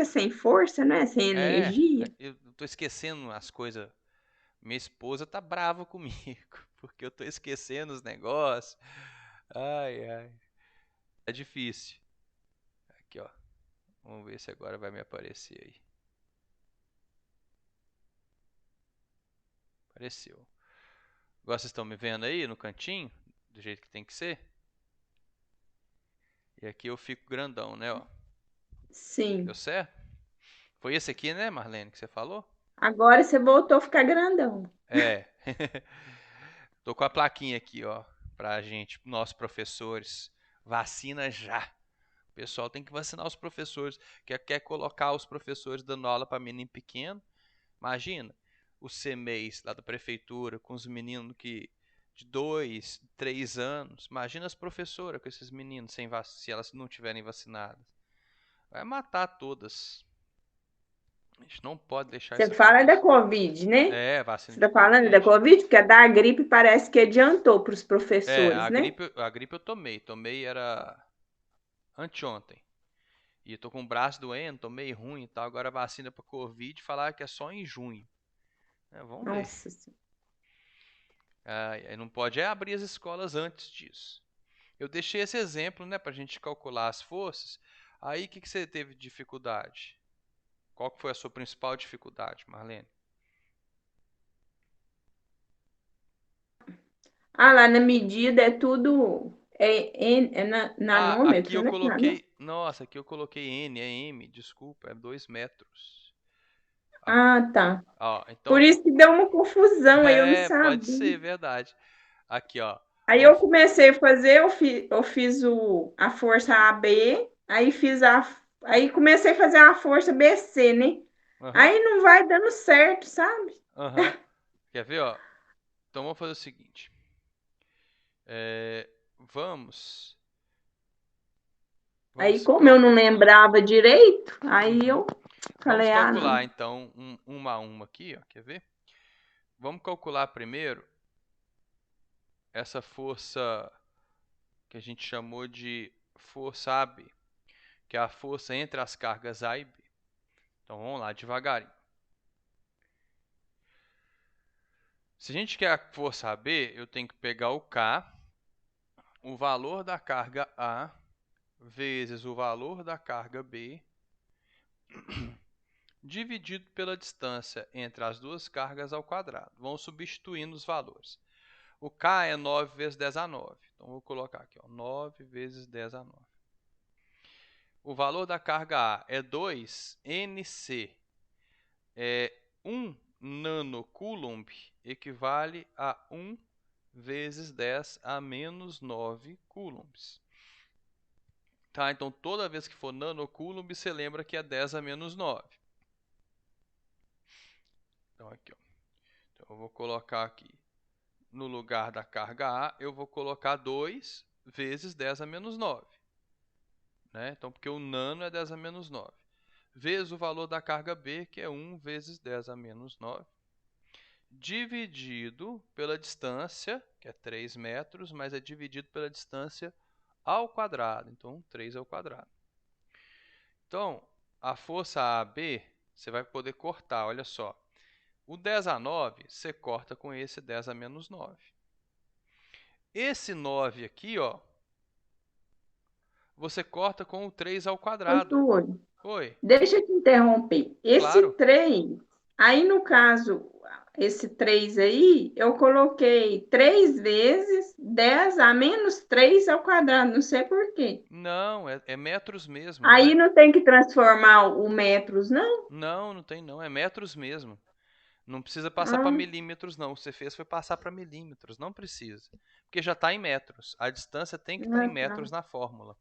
fica sem força, né? Sem energia. Eu tô esquecendo as coisas. Minha esposa tá brava comigo, porque eu tô esquecendo os negócios. Ai, ai. É difícil. Aqui, ó. Vamos ver se agora vai me aparecer aí. Apareceu. Agora vocês estão me vendo aí no cantinho? Do jeito que tem que ser? E aqui eu fico grandão, né, ó. Deu Sim. certo? Foi esse aqui, né, Marlene, que você falou? Agora você voltou a ficar grandão. É. Tô com a plaquinha aqui, ó, pra gente, nossos professores. Vacina já. O pessoal tem que vacinar os professores. Quer colocar os professores dando aula para menino pequeno? Imagina o CMEs lá da prefeitura com os meninos que de 2, 3 anos. Imagina as professoras com esses meninos se elas não tiverem vacinadas. Vai matar todas. A gente não pode deixar Você isso fala da acontecer. Covid, né? É, vacina Você de está falando da Covid. Covid? Porque a da gripe parece que adiantou para os É, professores, né? a gripe eu tomei. Tomei era anteontem. E eu tô com o braço doendo, tô meio ruim e tal. Agora a vacina para Covid falaram que é só em junho. É, vamos ver. Nossa Senhora. Não pode abrir as escolas antes disso. Eu deixei esse exemplo, né, para a gente calcular as forças. Aí, o que você teve de dificuldade? Qual que foi a sua principal dificuldade, Marlene? Ah, lá na medida é tudo Aqui nanômetro, eu né? coloquei. Nossa, aqui eu coloquei N, é M, desculpa, é 2 metros. Aqui. Ah, tá. Ó, Por então. isso que deu uma confusão, aí eu não Pode sabia. ser, verdade. Aqui, ó. Aí Vamos. eu comecei a fazer, eu fiz a força AB, aí comecei a fazer a força BC, né? Aham, Aí não vai dando certo, sabe? aham. Quer ver, ó? Então vamos fazer o seguinte. É, vamos. Aí, Vamos. como eu não lembrava direito, aí Uhum. eu Vamos falei, ah, não. calcular então uma a uma aqui, ó. Quer ver? Vamos calcular primeiro essa força que a gente chamou de força AB, que é a força entre as cargas A e B. Então vamos lá, devagarinho. Se a gente quer a força AB, eu tenho que pegar o K, o valor da carga A, vezes o valor da carga B, dividido pela distância entre as duas cargas ao quadrado. Vamos substituindo os valores. O K é 9 vezes 10 a 9. Então vou colocar aqui, ó, 9 vezes 10 a 9. O valor da carga A é 2 NC. 1 nanocoulomb equivale a 1 vezes 10 a menos 9 coulombs. Tá, então toda vez que for nanocoulomb, você lembra que é 10 a menos 9. Então aqui, ó. Então eu vou colocar aqui no lugar da carga A, eu vou colocar 2 vezes 10 a menos 9. Né? Então, porque o nano é 10 a menos 9. Vezes o valor da carga B, que é 1 vezes 10 a menos 9. Dividido pela distância, que é 3 metros, mas é dividido pela distância ao quadrado. Então, 3 ao quadrado. Então, a força AB, você vai poder cortar, olha só. O 10 a 9, você corta com esse 10 a menos 9. Esse 9 aqui, ó, você corta com o 3 ao quadrado. Antônio, Oi, deixa eu te interromper. Esse claro. 3, aí no caso, esse 3 aí, eu coloquei 3 vezes 10 a menos 3 ao quadrado, não sei por quê. Não, é metros mesmo. Aí não tem que transformar o metros, não? Não, não tem não. É metros mesmo. Não precisa passar para Ah, milímetros, não. O que você fez foi passar para milímetros. Não precisa. Porque já está em metros. A distância tem que estar em ah, tá. metros na fórmula.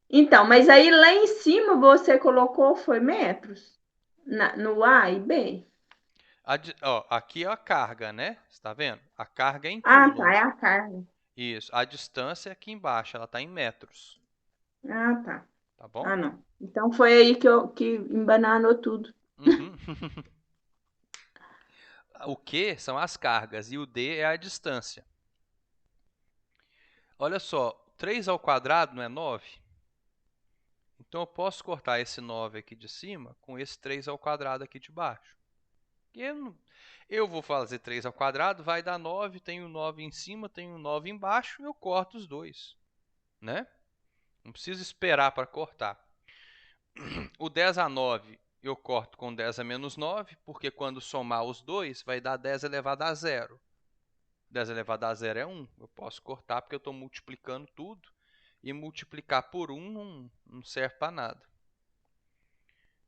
Então, mas aí lá em cima você colocou foi metros? No A e B? Ó, aqui é a carga, né? Você está vendo? A carga é em Ah, tá, coulomb. é a carga. Isso. A distância é aqui embaixo. Ela está em metros. Ah, tá. Tá bom? Ah, não. Então foi aí que embananou tudo. Uhum. O Q são as cargas e o D é a distância. Olha só, 3 ao quadrado não é 9? Então, eu posso cortar esse 9 aqui de cima com esse 3 ao quadrado aqui de baixo. Eu vou fazer 3 ao quadrado, vai dar 9, tenho 9 em cima, tenho 9 embaixo, eu corto os dois, né? Não preciso esperar para cortar. O 10 a 9 eu corto com 10 a menos 9, porque quando somar os dois vai dar 10 elevado a 0. 10 elevado a 0 é 1. Eu posso cortar porque eu estou multiplicando tudo. E multiplicar por 1 não serve para nada.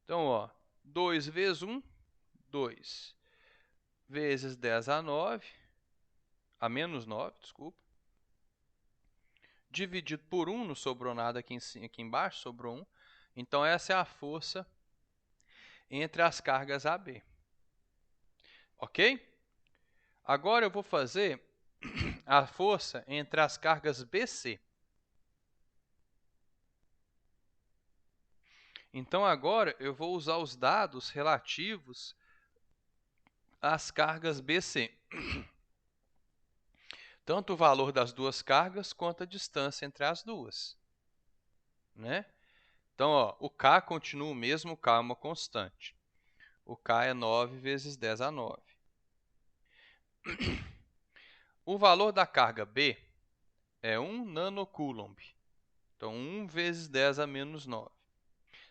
Então, ó, 2 vezes 1, 2. Vezes 10 a 9, a menos 9, desculpa. Dividido por 1, não sobrou nada aqui embaixo, sobrou 1. Então, essa é a força entre as cargas AB. Ok? Agora eu vou fazer a força entre as cargas BC. Então, agora eu vou usar os dados relativos às cargas BC. Tanto o valor das duas cargas quanto a distância entre as duas, né? Então, ó, o K continua o mesmo, o K é uma constante. O K é 9 vezes 10 a 9. O valor da carga B é 1 nanocoulomb. Então, 1 vezes 10 a menos 9.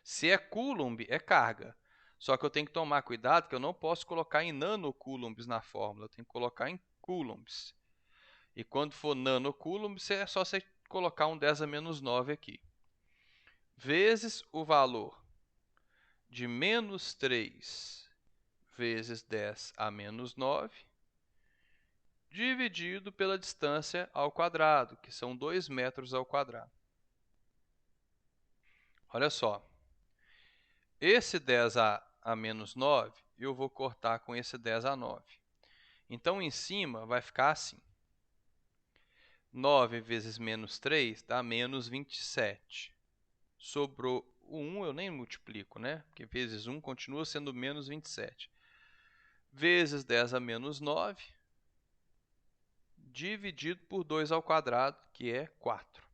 Se é coulomb, é carga. Só que eu tenho que tomar cuidado que eu não posso colocar em nanocoulombs na fórmula. Eu tenho que colocar em coulombs. E quando for nanocoulombs, é só você colocar um 10 a menos 9 aqui. Vezes o valor de menos 3 vezes 10 a menos 9, dividido pela distância ao quadrado, que são 2 metros ao quadrado. Olha só, esse 10 a menos 9, eu vou cortar com esse 10 a 9. Então, em cima vai ficar assim. 9 vezes menos 3 dá menos 27. Sobrou o 1, eu nem multiplico, né? Porque vezes 1 continua sendo menos 27. Vezes 10 a menos 9, dividido por 2 ao quadrado, que é 4.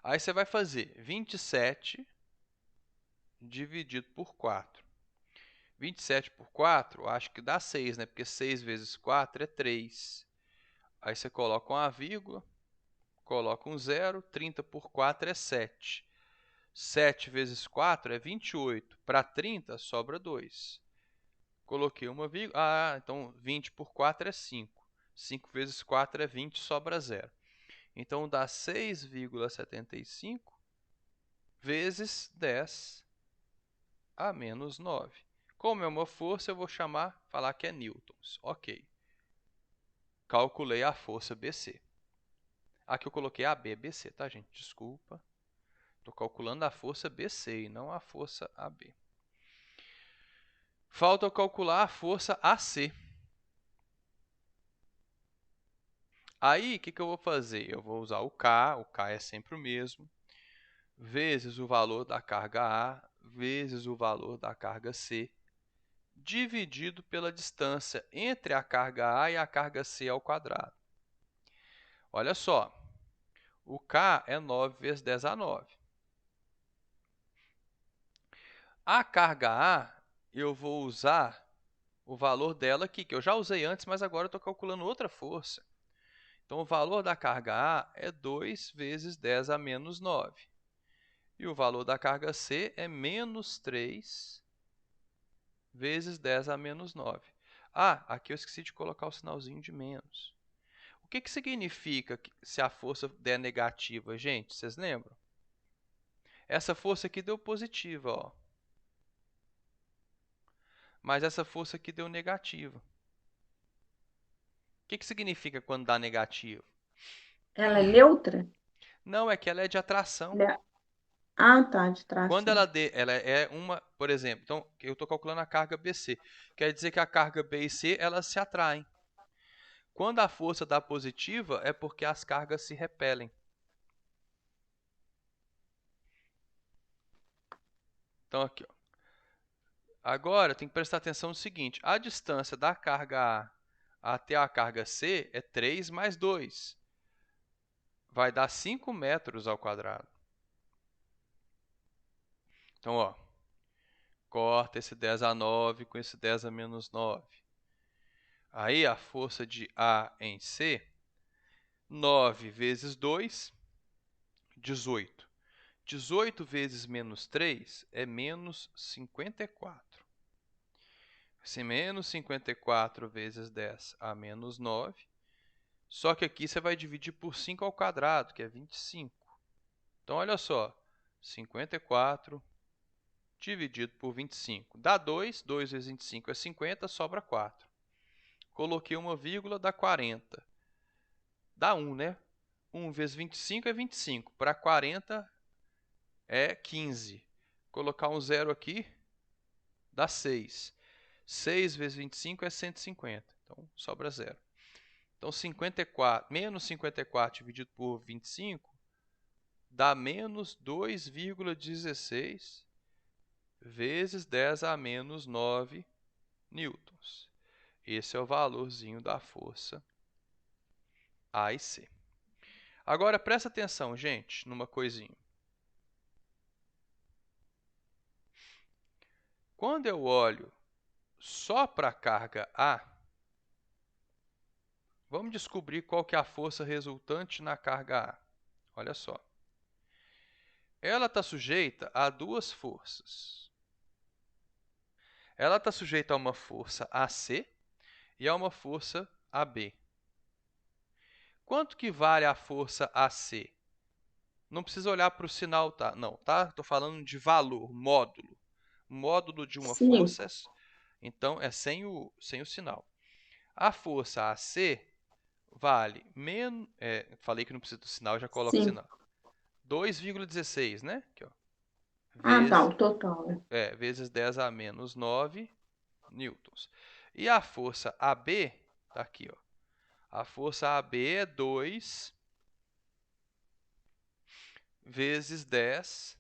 Aí você vai fazer 27 dividido por 4. 27 por 4, acho que dá 6, né? Porque 6 vezes 4 é 3. Aí você coloca uma vírgula, coloca um zero, 30 por 4 é 7. 7 vezes 4 é 28. Para 30, sobra 2. Coloquei uma vírgula. Então 20 por 4 é 5. 5 vezes 4 é 20, sobra 0. Então, dá 6,75 vezes 10 a menos 9. Como é uma força, eu vou falar que é newtons. Ok. Calculei a força BC. Aqui eu coloquei AB, BC, tá, gente? Desculpa. Estou calculando a força BC e não a força AB. Falta eu calcular a força AC. Aí, o que eu vou fazer? Eu vou usar o K é sempre o mesmo, vezes o valor da carga A, vezes o valor da carga C, dividido pela distância entre a carga A e a carga C ao quadrado. Olha só, o K é 9 vezes 10 a 9. A carga A, eu vou usar o valor dela aqui, que eu já usei antes, mas agora eu estou calculando outra força. Então, o valor da carga A é 2 vezes 10 a menos 9. E o valor da carga C é menos 3 vezes 10 a menos 9. Aqui eu esqueci de colocar o sinalzinho de menos. O que significa se a força der negativa, gente? Vocês lembram? Essa força aqui deu positiva, ó. Mas essa força aqui deu negativa. O que significa quando dá negativo? Ela é neutra? Não, é que ela é de atração. Tá, de Quando tração. ela é uma, por exemplo, então eu estou calculando a carga BC. Quer dizer que a carga B e C elas se atraem. Quando a força dá positiva, é porque as cargas se repelem. Então, aqui, ó. Agora, tem que prestar atenção no seguinte. A distância da carga A até a carga C é 3 mais 2. Vai dar 5 metros ao quadrado. Então, ó, corta esse 10 a 9 com esse 10 a menos 9. Aí, a força de A em C, 9 vezes 2, 18. 18 vezes menos 3 é menos 54. Esse menos 54 vezes 10 a menos 9. Só que aqui você vai dividir por 5 ao quadrado, que é 25. Então, olha só, 54 dividido por 25 dá 2. 2 vezes 25 é 50, sobra 4. Coloquei uma vírgula, dá 40. Dá 1, né? 1 vezes 25 é 25. Para 40 é 15. Colocar um zero aqui, dá 6. 6 vezes 25 é 150. Então, sobra zero. Então, 54, menos 54 dividido por 25 dá menos 2,16 vezes 10 a menos 9 newtons. Esse é o valorzinho da força A e C. Agora, presta atenção, gente, numa coisinha. Quando eu olho só para a carga A, vamos descobrir qual que é a força resultante na carga A. Olha só. Ela está sujeita a duas forças. Ela está sujeita a uma força AC e a uma força AB. Quanto que vale a força AC? Não precisa olhar para o sinal, tá? Não, tá? Estou falando de valor, módulo. Módulo de uma força, 5. então, é sem o sinal. A força AC vale menos... falei que não precisa do sinal, já coloco o 5. sinal. 2,16, né? Aqui, ó. Ah, tá, Vezes, o total. vezes 10 a menos 9 newtons. E a força AB, tá aqui, ó. A força AB é 2 vezes 10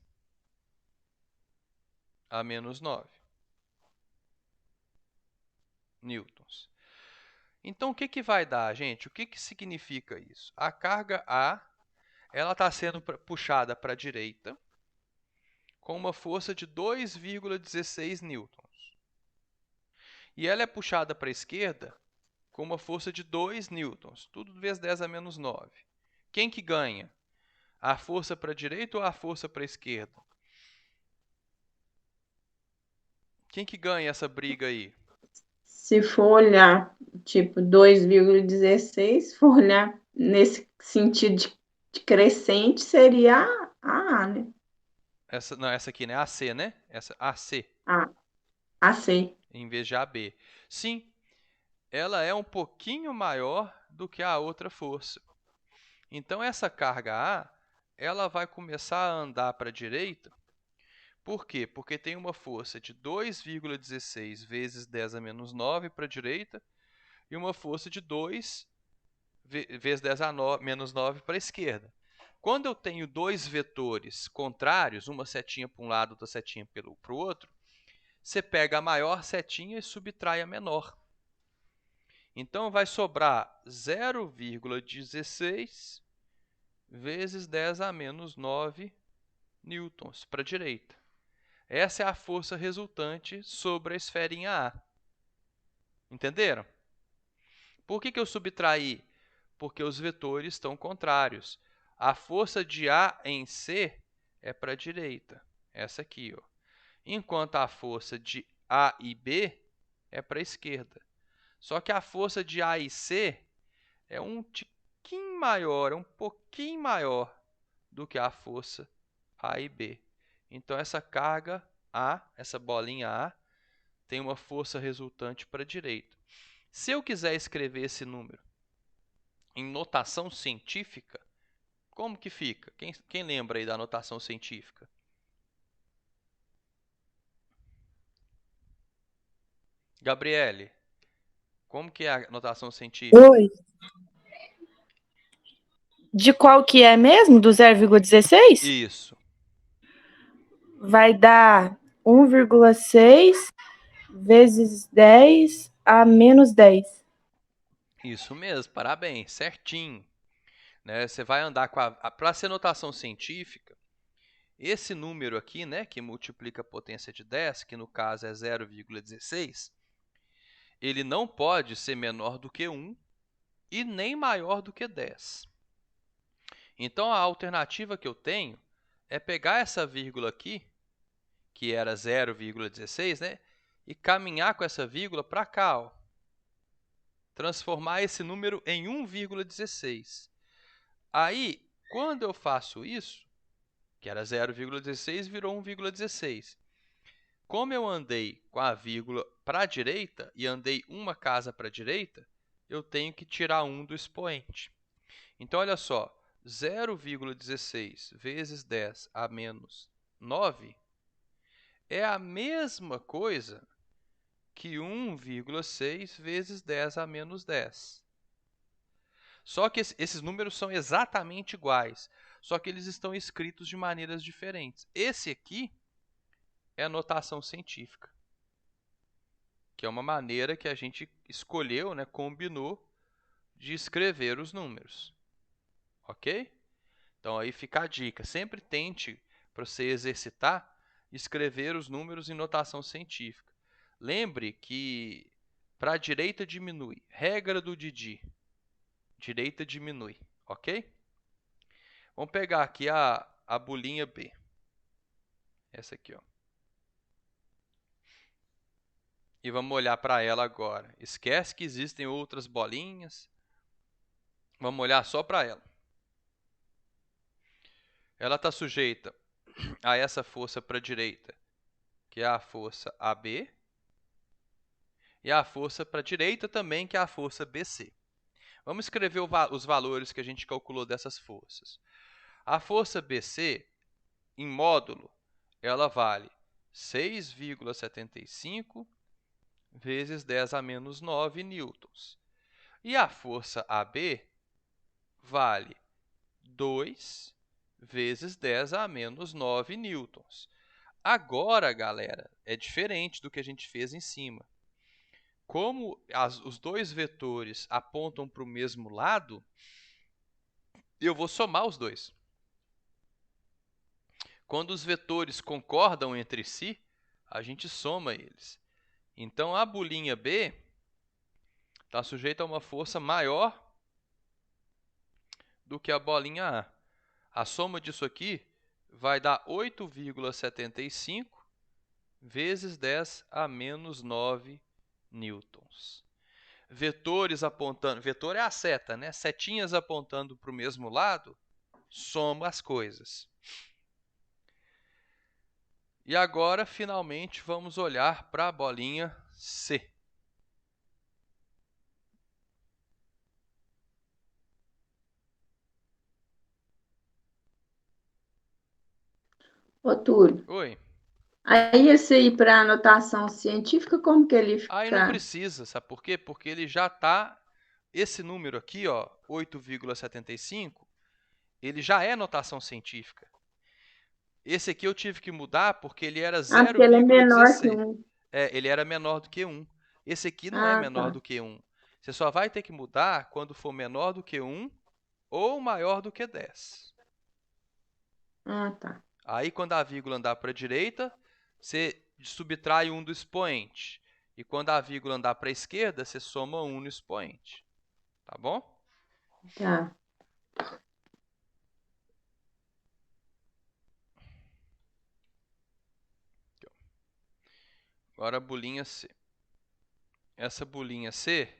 a menos 9 newtons. Então, o que que vai dar, gente? O que que significa isso? A carga A, ela está sendo puxada para a direita com uma força de 2,16 newtons. E ela é puxada para a esquerda com uma força de 2 newtons, tudo vezes 10 a menos 9. Quem que ganha? A força para a direita ou a força para a esquerda? Quem que ganha essa briga aí? Se for olhar, tipo, 2,16, se for olhar nesse sentido de crescente, seria a A, né? Não, essa aqui, né? AC, né? Essa AC, A, AC. em vez de AB. Sim, ela é um pouquinho maior do que a outra força. Então, essa carga A, ela vai começar a andar para a direita. Por quê? Porque tem uma força de 2,16 vezes 10 a menos 9 para a direita e uma força de 2 vezes 10 a menos 9 para a esquerda. Quando eu tenho dois vetores contrários, uma setinha para um lado, outra setinha para o outro, você pega a maior setinha e subtrai a menor. Então, vai sobrar 0,16 vezes 10 a menos 9 newtons para a direita. Essa é a força resultante sobre a esferinha A. Entenderam? Por que eu subtraí? Porque os vetores estão contrários. A força de A em C é para a direita, essa aqui, ó. Enquanto a força de A e B é para a esquerda. Só que a força de A e C é um tiquinho maior, é um pouquinho maior do que a força A e B. Então, essa carga A, essa bolinha A, tem uma força resultante para a direita. Se eu quiser escrever esse número em notação científica, como que fica? Quem lembra aí da notação científica? Gabriele, como que é a notação científica? Oi. De qual que é mesmo? Do 0,16? Isso, Vai dar 1,6 vezes 10 a menos 10. isso mesmo, parabéns, certinho. Né? Você vai andar com para ser notação científica, esse número aqui, né, que multiplica a potência de 10, que no caso é 0,16, ele não pode ser menor do que 1 e nem maior do que 10. Então, a alternativa que eu tenho é pegar essa vírgula aqui, que era 0,16, né, e caminhar com essa vírgula para cá, ó. Transformar esse número em 1,16. Aí, quando eu faço isso, que era 0,16, virou 1,16. Como eu andei com a vírgula para a direita e andei uma casa para a direita, eu tenho que tirar 1 do expoente. Então, olha só, 0,16 vezes 10 a menos 9 é a mesma coisa que 1,6 vezes 10 a menos 10. Só que esses números são exatamente iguais, só que eles estão escritos de maneiras diferentes. Esse aqui é a notação científica, que é uma maneira que a gente escolheu, né, combinou de escrever os números. Ok? Então, aí fica a dica. Sempre tente, para você exercitar, escrever os números em notação científica. Lembre que para a direita diminui. Regra do Didi. Direita diminui. Ok? Vamos pegar aqui a bolinha B. Essa aqui, ó. E vamos olhar para ela agora. Esquece que existem outras bolinhas. Vamos olhar só para ela. Ela está sujeita a essa força para a direita, que é a força AB, e a força para a direita também, que é a força BC. Vamos escrever os valores que a gente calculou dessas forças. A força BC, em módulo, ela vale 6,75 vezes 10 a menos 9 newtons. E a força AB vale 2 vezes 10 a menos 9 newtons. Agora, galera, é diferente do que a gente fez em cima. Como os dois vetores apontam para o mesmo lado, eu vou somar os dois. Quando os vetores concordam entre si, a gente soma eles. Então, a bolinha B está sujeita a uma força maior do que a bolinha A. A soma disso aqui vai dar 8,75 vezes 10 a menos 9 newtons. Vetores apontando, vetor é a seta, né? Setinhas apontando para o mesmo lado, soma as coisas. E agora, finalmente, vamos olhar para a bolinha C. Ô, Túlio, Oi. aí esse aí para anotação científica, como que ele Aí não fica? precisa, sabe por quê? Porque ele já está, esse número aqui, ó, 8,75, ele já é notação científica. Esse aqui eu tive que mudar porque ele era Ah, porque ele é menor que 0,16. um. Ele era menor do que 1. Esse aqui não é Ah, menor tá. do que 1. Você só vai ter que mudar quando for menor do que 1 ou maior do que 10. Ah, tá. Aí, quando a vírgula andar para a direita, você subtrai 1 do expoente. E quando a vírgula andar para a esquerda, você soma 1 no expoente. Tá bom? Tá. Agora a bolinha C. Essa bolinha C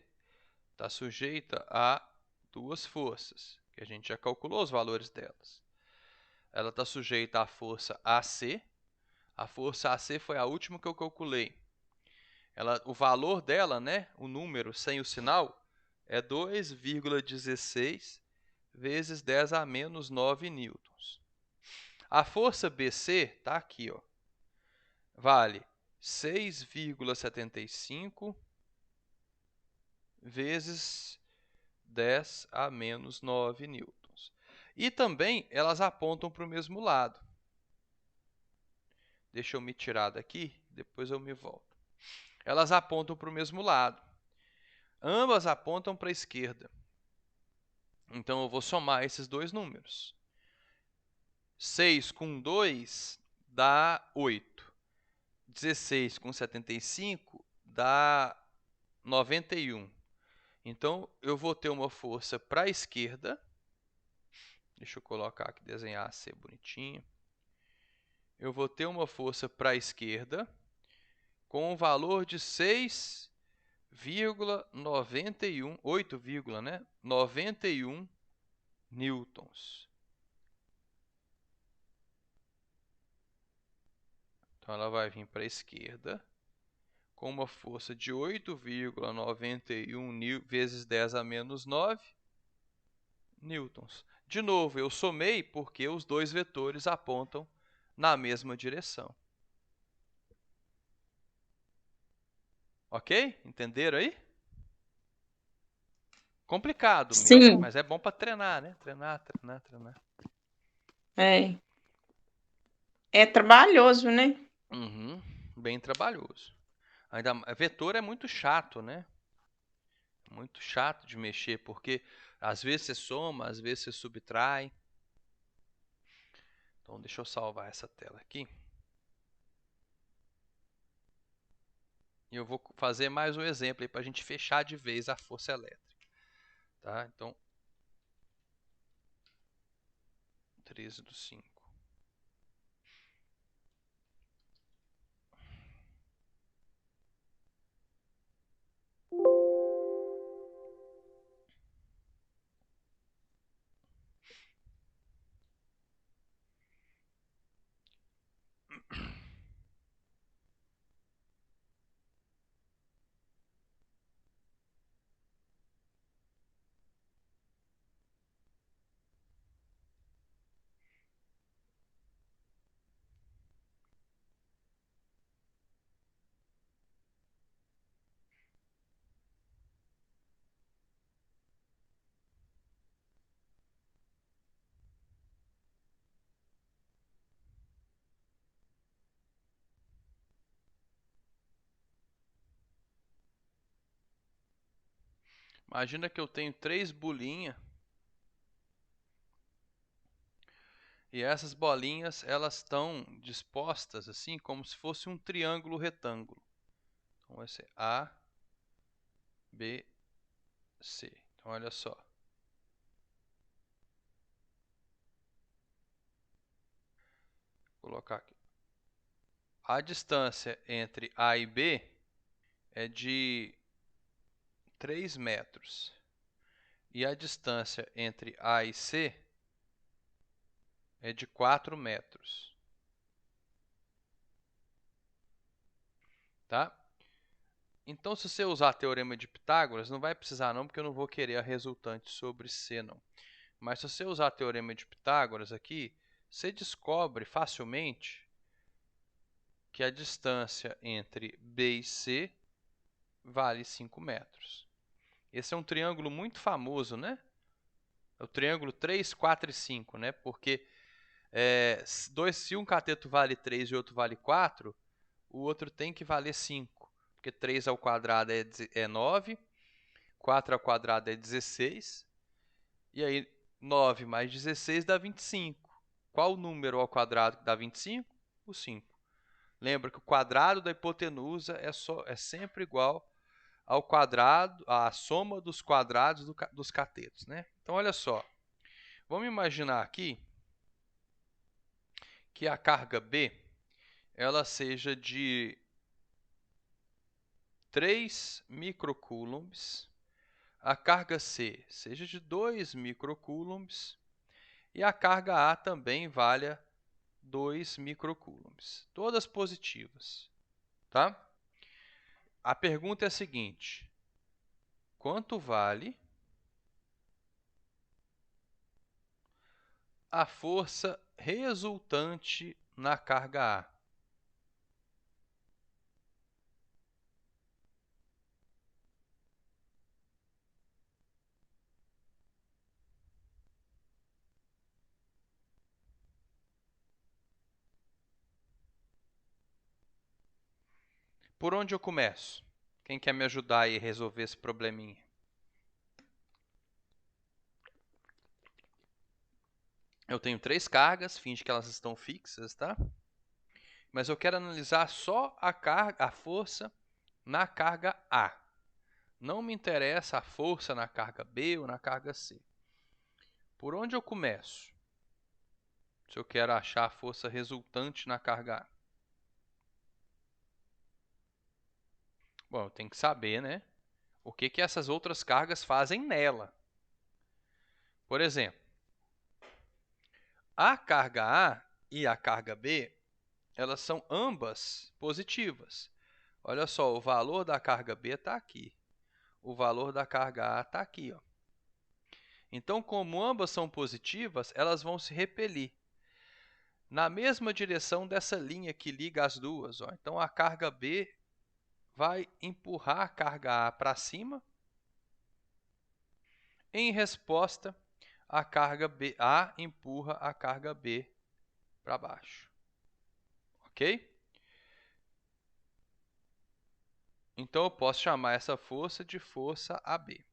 está sujeita a duas forças, que a gente já calculou os valores delas. Ela está sujeita à força AC. A força AC foi a última que eu calculei. O valor dela, né, o número sem o sinal, é 2,16 vezes 10 a menos 9 newtons. A força BC está aqui, ó, vale 6,75 vezes 10 a menos 9 newtons. E também elas apontam para o mesmo lado. Deixa eu me tirar daqui, depois eu me volto. Elas apontam para o mesmo lado. Ambas apontam para a esquerda. Então, eu vou somar esses dois números. 6 com 2 dá 8. 16 com 75 dá 91. Então, eu vou ter uma força para a esquerda. Deixa eu colocar aqui, desenhar assim bonitinho. Eu vou ter uma força para a esquerda com um valor de 6,91, 8, né? 91 newtons. Então, ela vai vir para a esquerda com uma força de 8,91 vezes 10 a menos 9 newtons. De novo, eu somei porque os dois vetores apontam na mesma direção. Ok? Entenderam aí? Complicado, Sim. mas é bom para treinar, né? Treinar. É. É trabalhoso, né? Uhum, bem trabalhoso. Ainda, vetor é muito chato, né? Muito chato de mexer, porque às vezes você soma, às vezes você subtrai. Então, deixa eu salvar essa tela aqui. E eu vou fazer mais um exemplo aí para a gente fechar de vez a força elétrica. Tá? Então, 13/5. Imagina que eu tenho 3 bolinhas e essas bolinhas elas estão dispostas assim como se fosse um triângulo retângulo. Então vai ser A, B, C. Então olha só. Vou colocar aqui. A distância entre A e B é de 3 metros. E a distância entre A e C é de 4 metros. Tá? Então, se você usar teorema de Pitágoras, não vai precisar não, porque eu não vou querer a resultante sobre C, não. Mas se você usar teorema de Pitágoras aqui, você descobre facilmente que a distância entre B e C vale 5 metros. Esse é um triângulo muito famoso, né? É o triângulo 3, 4 e 5, né? Porque se um cateto vale 3 e outro vale 4, o outro tem que valer 5. Porque 3 ao quadrado é 9, 4 ao quadrado é 16, e aí 9 mais 16 dá 25. Qual o número ao quadrado que dá 25? O 5. Lembra que o quadrado da hipotenusa é sempre igual ao quadrado, à soma dos quadrados dos catetos, né? Então, olha só. Vamos imaginar aqui que a carga B ela seja de 3 microcoulombs, a carga C seja de 2 microcoulombs e a carga A também valha 2 microcoulombs. Todas positivas, tá? A pergunta é a seguinte: quanto vale a força resultante na carga A? Por onde eu começo? Quem quer me ajudar aí a resolver esse probleminha? Eu tenho 3 cargas, finge que elas estão fixas, tá? Mas eu quero analisar só a força na carga A. Não me interessa a força na carga B ou na carga C. Por onde eu começo? Se eu quero achar a força resultante na carga A. Bom, eu tenho que saber, né? O que essas outras cargas fazem nela. Por exemplo, a carga A e a carga B, elas são ambas positivas. Olha só, o valor da carga B está aqui. O valor da carga A está aqui, ó. Então, como ambas são positivas, elas vão se repelir na mesma direção dessa linha que liga as duas, ó. Então, a carga B vai empurrar a carga A para cima. Em resposta, a carga A empurra a carga B para baixo. Ok? Então, eu posso chamar essa força de força AB,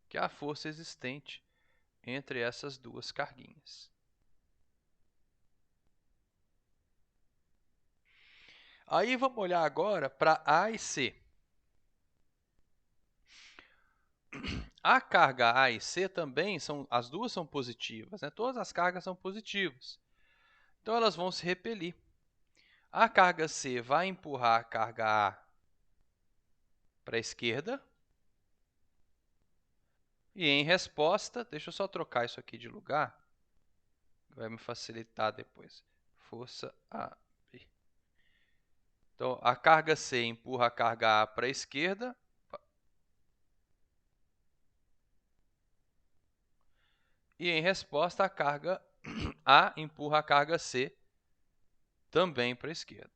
que é a força existente entre essas duas carguinhas. Aí, vamos olhar agora para A e C. A carga A e C também, as duas são positivas, né? Todas as cargas são positivas. Então, elas vão se repelir. A carga C vai empurrar a carga A para a esquerda. E em resposta, deixa eu só trocar isso aqui de lugar, vai me facilitar depois. Força AB. Então, a carga C empurra a carga A para a esquerda. E em resposta, a carga A empurra a carga C também para a esquerda.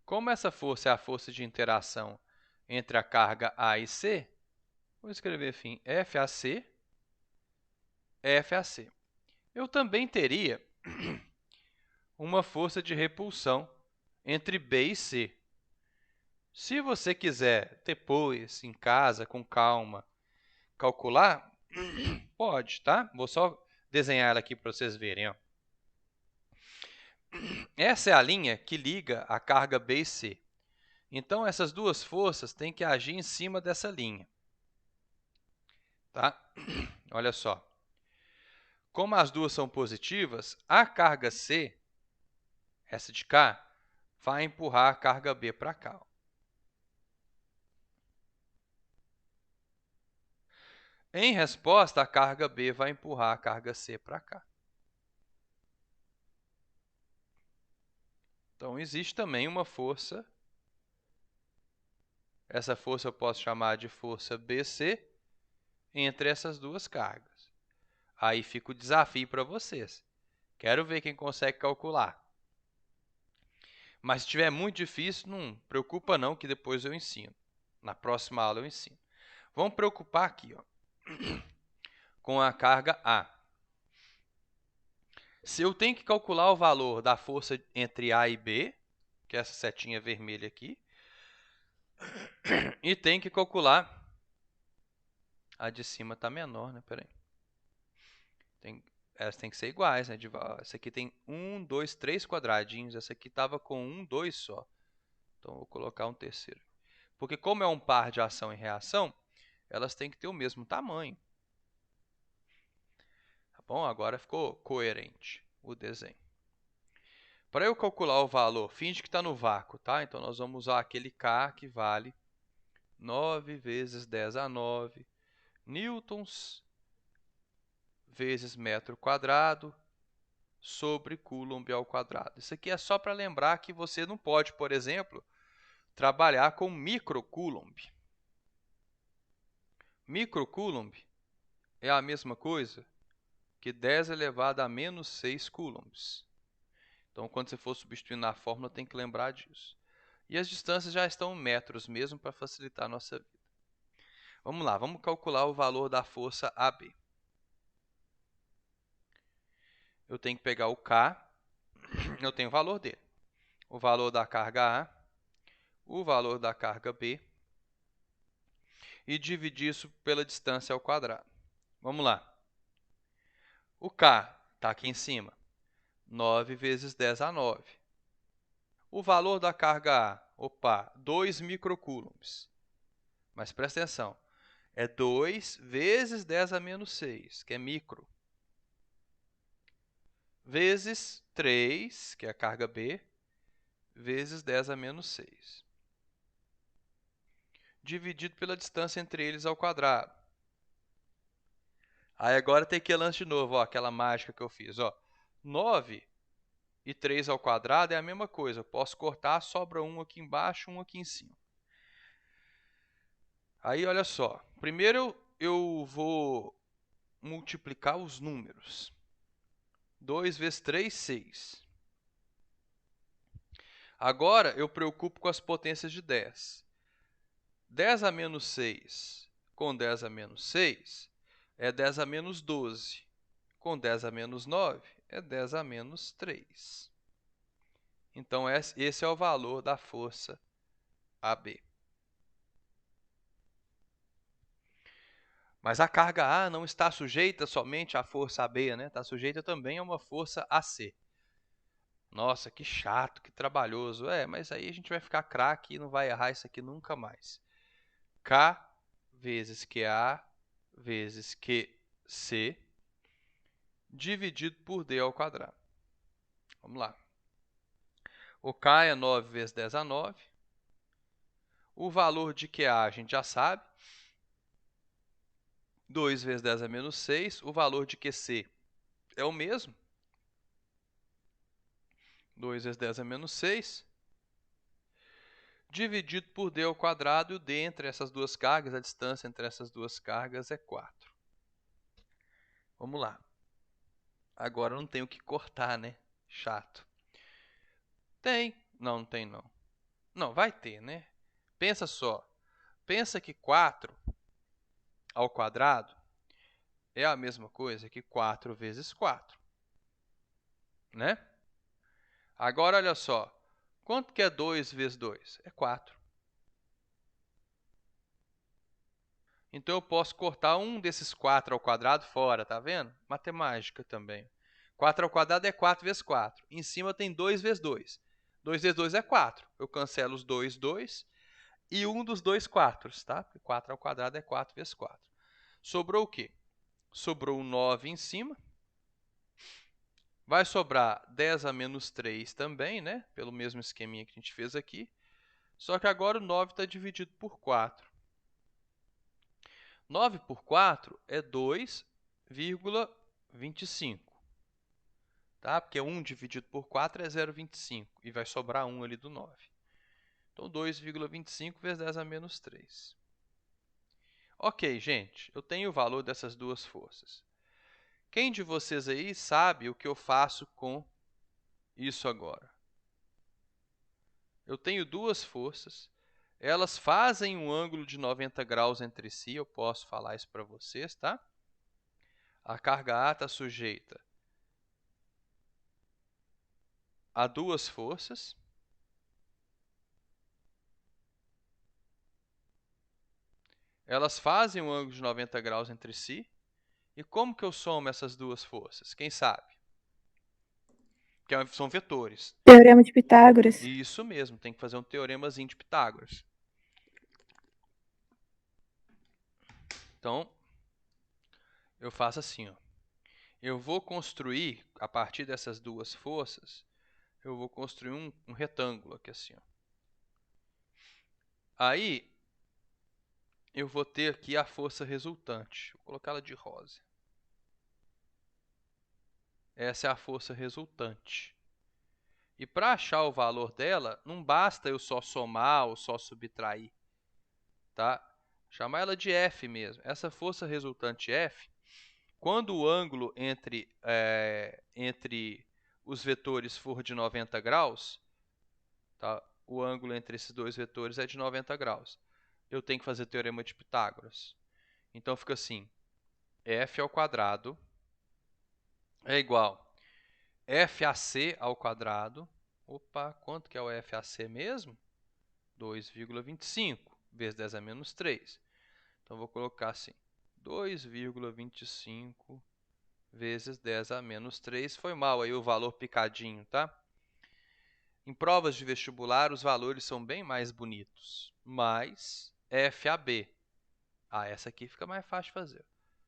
Como essa força é a força de interação entre a carga A e C, vou escrever assim, FAC, FAC. Eu também teria uma força de repulsão entre B e C. Se você quiser depois, em casa, com calma, calcular, pode, tá? Vou só desenhar ela aqui para vocês verem, ó. Essa é a linha que liga a carga B e C. Então, essas duas forças têm que agir em cima dessa linha. Tá? Olha só. Como as duas são positivas, a carga C, essa de cá, vai empurrar a carga B para cá. Em resposta, a carga B vai empurrar a carga C para cá. Então, existe também uma força. Essa força eu posso chamar de força BC entre essas duas cargas. Aí fica o desafio para vocês. Quero ver quem consegue calcular. Mas se estiver muito difícil, não preocupa não, que depois eu ensino. Na próxima aula eu ensino. Vamos preocupar aqui, ó, com a carga A. Se eu tenho que calcular o valor da força entre A e B, que é essa setinha vermelha aqui, e tenho que calcular... A de cima está menor, né? Peraí. Elas têm que ser iguais, né? Essa aqui tem 1, 2, 3 quadradinhos. Essa aqui estava com 1, 2 só. Então, vou colocar um terceiro. Porque como é um par de ação e reação, elas têm que ter o mesmo tamanho. Tá bom? Agora ficou coerente o desenho. Para eu calcular o valor, finge que está no vácuo, tá? Então, nós vamos usar aquele K que vale 9 vezes 10 a 9 newtons vezes metro quadrado sobre coulomb ao quadrado. Isso aqui é só para lembrar que você não pode, por exemplo, trabalhar com microcoulomb. Microcoulomb é a mesma coisa que 10 elevado a menos 6 coulombs. Então, quando você for substituir na fórmula, tem que lembrar disso. E as distâncias já estão em metros mesmo para facilitar a nossa vida. Vamos lá, vamos calcular o valor da força AB. Eu tenho que pegar o K, eu tenho o valor dele. o valor da carga A, o valor da carga B, e dividir isso pela distância ao quadrado. Vamos lá. O K está aqui em cima. 9 vezes 10 a 9. O valor da carga A, 2 microcoulombs. Mas presta atenção, é 2 vezes 10 a menos 6, que é micro, vezes 3, que é a carga B, vezes 10 a menos 6. Dividido pela distância entre eles ao quadrado. Aí agora tem que lance de novo, ó, aquela mágica que eu fiz. Ó. 9 e 3 ao quadrado é a mesma coisa. Eu posso cortar, sobra um aqui embaixo, um aqui em cima. Aí, olha só. Primeiro eu vou multiplicar os números. 2 vezes 3, 6. Agora eu preocupo com as potências de 10. 10 a menos 6 com 10 a menos 6 é 10 a menos 12. Com 10 a menos 9 é 10 a menos 3. Então, esse é o valor da força AB. Mas a carga A não está sujeita somente à força AB, né? Está sujeita também a uma força AC. Nossa, que chato, que trabalhoso. Mas aí a gente vai ficar craque e não vai errar isso aqui nunca mais. K vezes QA vezes QC dividido por D ao quadrado. Vamos lá. O K é 9 vezes 10 a 9. O valor de QA a gente já sabe. 2 vezes 10 a menos 6. O valor de QC é o mesmo. 2 vezes 10 a menos 6. Dividido por D ao quadrado. E o D entre essas duas cargas, a distância entre essas duas cargas é 4. Vamos lá. Agora eu não tenho que cortar, né? Chato. Tem. Não, não tem não. Não, vai ter, né? Pensa só. Pensa que 4 ao quadrado é a mesma coisa que 4 vezes 4. Né? Agora, olha só. Quanto que é 2 vezes 2? É 4. Então, eu posso cortar um desses 4 ao quadrado fora, tá vendo? Matemática também. 4 ao quadrado é 4 vezes 4. Em cima tem 2 vezes 2. 2 vezes 2 é 4. Eu cancelo os 2, 2. E um dos dois 4, tá? Porque 4 ao quadrado é 4 vezes 4. Sobrou o quê? Sobrou um 9 em cima. Vai sobrar 10 a menos 3 também, né? Pelo mesmo esqueminha que a gente fez aqui. Só que agora o 9 está dividido por 4. 9 por 4 é 2,25. Tá? Porque 1 dividido por 4 é 0,25. E vai sobrar 1 ali do 9. Então, 2,25 vezes 10 a menos 3. Ok, gente. Eu tenho o valor dessas duas forças. Quem de vocês aí sabe o que eu faço com isso agora? Eu tenho duas forças. Elas fazem um ângulo de 90 graus entre si. Eu posso falar isso para vocês, tá? A carga A está sujeita a duas forças. Elas fazem um ângulo de 90 graus entre si. E como que eu somo essas duas forças? Quem sabe? Porque são vetores. Teorema de Pitágoras. Isso mesmo, tem que fazer um teoremazinho de Pitágoras. Então, eu faço assim, ó. Eu vou construir, a partir dessas duas forças, eu vou construir um retângulo aqui assim, ó. Aí, eu vou ter aqui a força resultante. Vou colocar ela de rosa. Essa é a força resultante. E para achar o valor dela, não basta eu só somar ou só subtrair. Tá? Chamar ela de F mesmo. Essa força resultante F, quando o ângulo entre os vetores for de 90 graus, tá? O ângulo entre esses dois vetores é de 90 graus. Eu tenho que fazer o teorema de Pitágoras. Então, fica assim. F ao quadrado é igual FAC ao quadrado Opa, quanto que é o FAC mesmo? 2,25 vezes 10 a menos 3. Então, vou colocar assim, 2,25 vezes 10 a menos 3. Foi mal aí o valor picadinho, tá? Em provas de vestibular, os valores são bem mais bonitos. Mas FAB. Essa aqui fica mais fácil de fazer.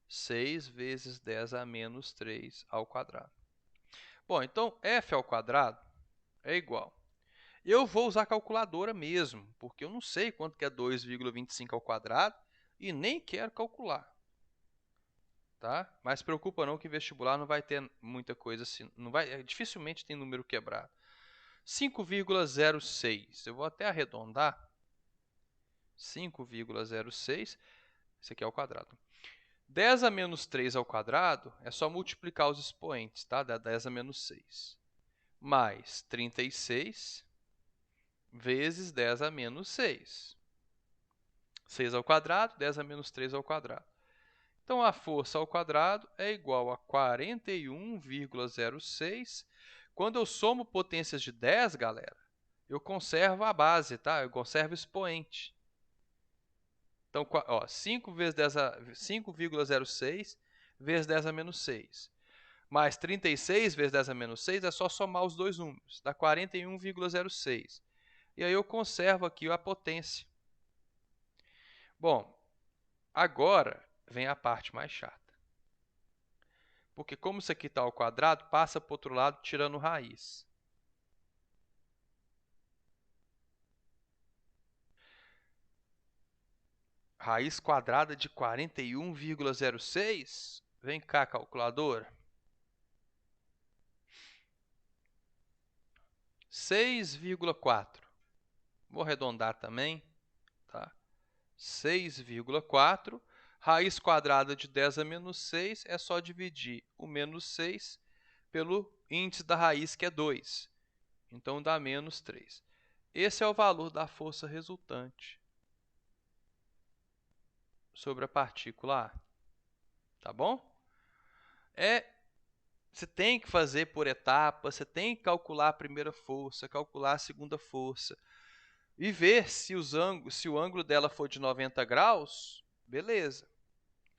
6 vezes 10 a menos 3 ao quadrado. Bom, então f ao quadrado é igual. Eu vou usar a calculadora mesmo, porque eu não sei quanto que é 2,25 ao quadrado e nem quero calcular. Tá? Mas preocupa não que vestibular não vai ter muita coisa assim. Dificilmente tem número quebrado. 5,06. Eu vou até arredondar. 5,06. Esse aqui é o quadrado. 10 a menos 3 ao quadrado é só multiplicar os expoentes, tá? Dá 10 a menos 6. Mais 36 vezes 10 a menos 6. 6 ao quadrado, 10 a menos 3 ao quadrado. Então, a força ao quadrado é igual a 41,06. Quando eu somo potências de 10, galera, eu conservo a base, tá? Eu conservo o expoente. Então, 5 vezes 5,06 vezes 10 a menos 6. Mais 36 vezes 10 a menos 6 é só somar os dois números. Dá 41,06. E aí eu conservo aqui a potência. Bom, agora vem a parte mais chata. Porque como isso aqui está ao quadrado, passa para o outro lado tirando raiz. Raiz quadrada de 41,06. Vem cá, calculadora. 6,4. Vou arredondar também. Tá? 6,4. Raiz quadrada de 10 a menos 6 é só dividir o menos 6 pelo índice da raiz, que é 2. Então, dá menos 3. Esse é o valor da força resultante sobre a partícula A. Tá bom? Você tem que fazer por etapas, você tem que calcular a primeira força, calcular a segunda força. E ver se o ângulo dela for de 90 graus, beleza.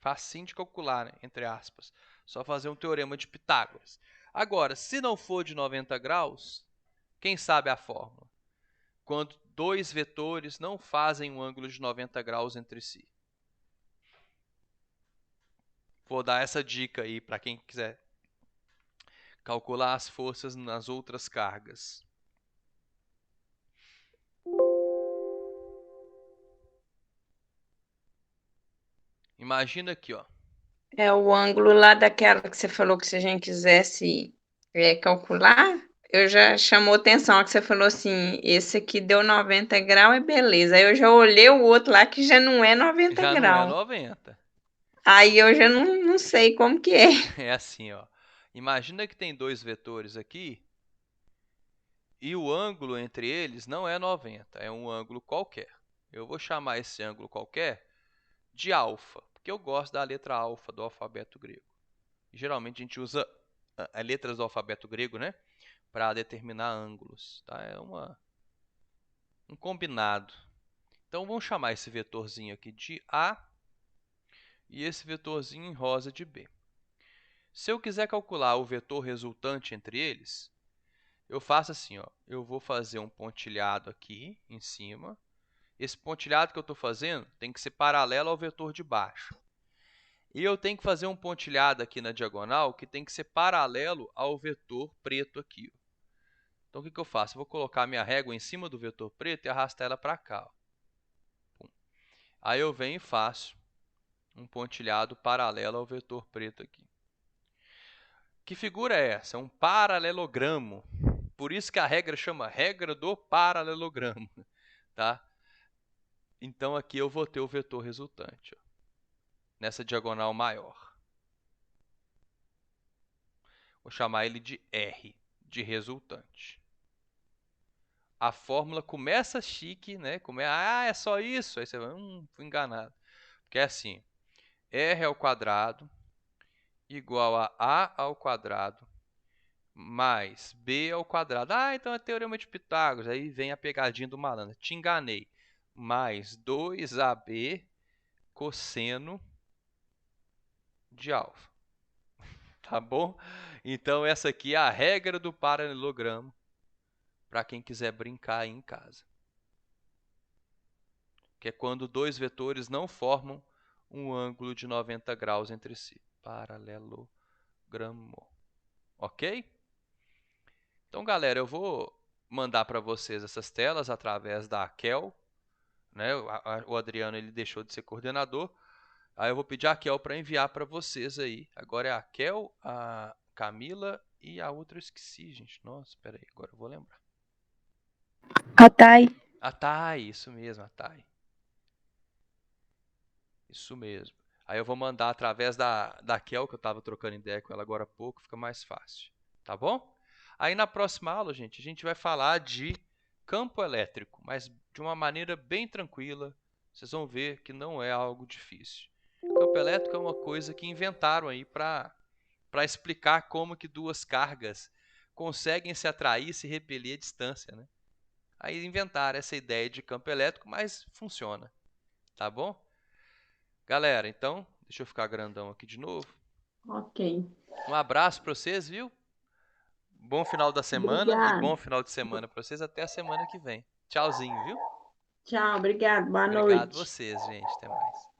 Facinho de calcular, né? Entre aspas. Só fazer um teorema de Pitágoras. Agora, se não for de 90 graus, quem sabe a fórmula? Quando dois vetores não fazem um ângulo de 90 graus entre si. Vou dar essa dica aí para quem quiser calcular as forças nas outras cargas. Imagina aqui, ó. É o ângulo lá daquela que você falou que se a gente quisesse calcular, eu já chamou atenção que você falou assim, esse aqui deu 90 graus, é beleza. Aí eu já olhei o outro lá que já não é 90 Já não é graus. 90. Aí eu já não sei como que é. É assim, ó. Imagina que tem dois vetores aqui e o ângulo entre eles não é 90, é um ângulo qualquer. Eu vou chamar esse ângulo qualquer de alfa, porque eu gosto da letra alfa do alfabeto grego. Geralmente a gente usa as letras do alfabeto grego, né, para determinar ângulos, tá? É um combinado. Então vamos chamar esse vetorzinho aqui de A e esse vetorzinho em rosa de B. Se eu quiser calcular o vetor resultante entre eles, eu faço assim, ó. Eu vou fazer um pontilhado aqui em cima. Esse pontilhado que eu estou fazendo tem que ser paralelo ao vetor de baixo. E eu tenho que fazer um pontilhado aqui na diagonal que tem que ser paralelo ao vetor preto aqui. Então, o que eu faço? Eu vou colocar a minha régua em cima do vetor preto e arrastar ela para cá. Ó. Aí eu venho e faço um pontilhado paralelo ao vetor preto aqui. Que figura é essa? É um paralelogramo. Por isso que a regra chama regra do paralelogramo. Tá? Então, aqui eu vou ter o vetor resultante, ó, nessa diagonal maior. Vou chamar ele de R, de resultante. A fórmula começa chique, né? É só isso? Aí você vai, fui enganado. Porque é assim, R ao quadrado igual a ao quadrado mais B ao quadrado. Ah, então é teorema de Pitágoras. Aí vem a pegadinha do malandro. Te enganei. Mais 2AB cosseno de alfa. Tá bom? Então essa aqui é a regra do paralelogramo para quem quiser brincar aí em casa. Que é quando dois vetores não formam um ângulo de 90 graus entre si. Paralelogramo. Ok? Então, galera, eu vou mandar para vocês essas telas através da Kel, né? O Adriano ele deixou de ser coordenador. Aí eu vou pedir a Kel para enviar para vocês aí. Agora é a Kel, a Camila e a outra eu esqueci, gente. Nossa, espera aí, agora eu vou lembrar. A Thay. A Thay, isso mesmo, a Thay. Isso mesmo. Aí eu vou mandar através da Kel, que eu estava trocando ideia com ela agora há pouco, fica mais fácil. Tá bom? Aí na próxima aula, gente, a gente vai falar de campo elétrico, mas de uma maneira bem tranquila. Vocês vão ver que não é algo difícil. Campo elétrico é uma coisa que inventaram aí para explicar como que duas cargas conseguem se atrair e se repelir à distância, né? Aí inventaram essa ideia de campo elétrico, mas funciona. Tá bom? Galera, então, deixa eu ficar grandão aqui de novo. Ok. Um abraço para vocês, viu? Bom final da semana e bom Obrigada. final de semana para vocês. Até a semana que vem. Tchauzinho, viu? Tchau, obrigado. Boa Obrigado noite. vocês, gente. Até mais.